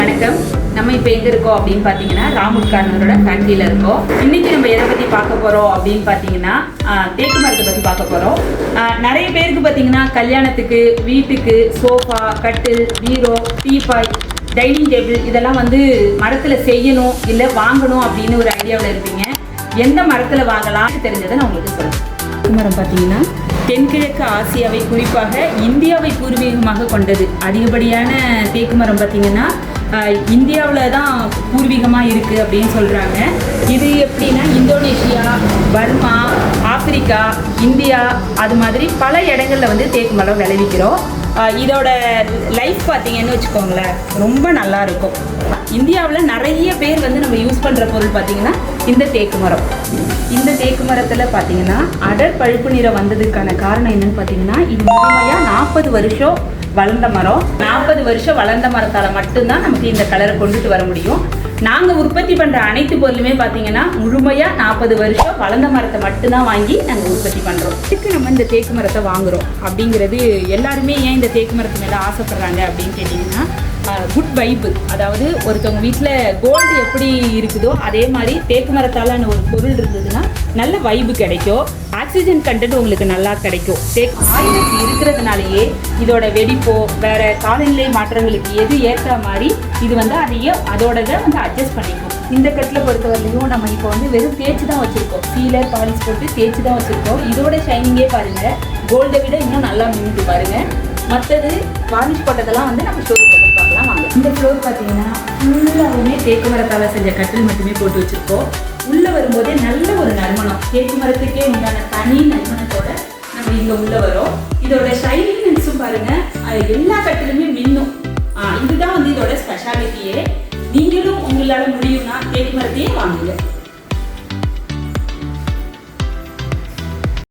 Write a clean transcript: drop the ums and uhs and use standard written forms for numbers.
வணக்கம். நம்ம இப்போ எங்கே இருக்கோம் அப்படின்னு பார்த்தீங்கன்னா ராமுட் கார்னரோட ஃபேக்ட்ரியில் இருக்கோம். இன்றைக்கி நம்ம எதை பற்றி பார்க்க போகிறோம் அப்படின்னு பார்த்தீங்கன்னா தேக்கு மரத்தை பற்றி பார்க்க போகிறோம். நிறைய பேருக்கு பார்த்தீங்கன்னா கல்யாணத்துக்கு, வீட்டுக்கு சோஃபா, கட்டில், பீரோ, டீபாய், டைனிங் டேபிள் இதெல்லாம் மரத்தில் செய்யணும் இல்லை வாங்கணும் அப்படின்னு ஒரு ஐடியாவில் இருப்பீங்க. எந்த மரத்தில் வாங்கலாம்னு தெரிஞ்சதை நான் உங்களுக்கு சொல்கிறேன். தேக்கு மரம் பார்த்தீங்கன்னா தென்கிழக்கு ஆசியாவை குறிப்பாக இந்தியாவை பூர்வீகமாக கொண்டது. அதிகப்படியான தேக்கு மரம் பார்த்திங்கன்னா இந்தியாவில் தான் பூர்வீகமாக இருக்குது அப்படின்னு சொல்கிறாங்க. இது எப்படின்னா இந்தோனேஷியா, பர்மா, ஆப்பிரிக்கா, இந்தியா அது மாதிரி பல இடங்களில் தேக்கு மரம் விளைவிக்கிறோம். இதோட லைஃப் பார்த்தீங்கன்னு வச்சுக்கோங்களேன், ரொம்ப நல்லாயிருக்கும். இந்தியாவில் நிறைய பேர் நம்ம யூஸ் பண்ணுற பொருள் பார்த்திங்கன்னா இந்த தேக்கு மரம். இந்த தேக்கு மரத்தில் பார்த்தீங்கன்னா அடர் பழுப்பு நிறம் வந்ததுக்கான காரணம் என்னன்னு பார்த்தீங்கன்னா, இது முழுமையாக 40 வருஷம் வளர்ந்த மரம். 40 வருஷம் வளர்ந்த மரத்தால் மட்டும்தான் நமக்கு இந்த கலரை கொண்டுட்டு வர முடியும். நாங்கள் உற்பத்தி பண்ணுற அனைத்து பொருளுமே பார்த்தீங்கன்னா முழுமையாக 40 வருஷம் வளர்ந்த மரத்தை மட்டும்தான் வாங்கி நாங்கள் உற்பத்தி பண்ணுறோம். இதுக்கு நம்ம இந்த தேக்கு மரத்தை வாங்குகிறோம் அப்படிங்கிறது எல்லாருமே ஏன் இந்த தேக்கு மரத்து மேலே ஆசைப்படுறாங்க அப்படின்னு கேட்டிங்கன்னா, குட் வைப்பு. அதாவது ஒருத்தவங்க வீட்டில் கோல்டு எப்படி இருக்குதோ அதே மாதிரி தேக்கு மரத்தாலான ஒரு பொருள் இருந்ததுன்னா நல்ல வைப்பு கிடைக்கும். ஆக்சிஜன் கண்டென்ட் உங்களுக்கு நல்லா கிடைக்கும். ஆயுதத்து இருக்கிறதுனாலேயே இதோட வெடிப்போ வேறு காலநிலை மாற்றங்களுக்கு எது ஏற்ற மாதிரி இது அதோடதை அட்ஜஸ்ட் பண்ணிக்கும். இந்த கட்டில் பொறுத்தவரையிலையும் நம்ம இப்போ வெறும் தேய்ச்சி தான் வச்சுருக்கோம். சீலர் பாலிஷ் போட்டு தேய்ச்சி தான் வச்சுருக்கோம். இதோட ஷைனிங்கே பாருங்கள், கோல்டை விட இன்னும் நல்லா மின்னுட்டு பாருங்கள். மற்றது வார்னிஷ் போட்டதெல்லாம் நம்ம ஷோரூம் போட்டு பார்க்கலாம் வாங்க. இந்த ஃப்ளோர் பார்த்தீங்கன்னா ஃபுல்லாகவுமே தேக்கு மரத்தால் செஞ்ச கட்டில் மட்டுமே போட்டு வச்சுருக்கோம். உள்ளே வரும்போதே நல்ல ஒரு நறுமணம், தேக்கு மரத்துக்கே உண்டான தனி நறுமணத்தோட நம்ம இங்கே உள்ளே வரோம். இதோட ஷைனிங்ஸும் பாருங்கள், எல்லா கட்டிலுமே மின்னும். இதுதான் இதோட ஸ்பெஷாலிட்டியே. நீங்களும் உங்களால் முடியும்னா தேக்கு மரத்தையே வாங்குங்க.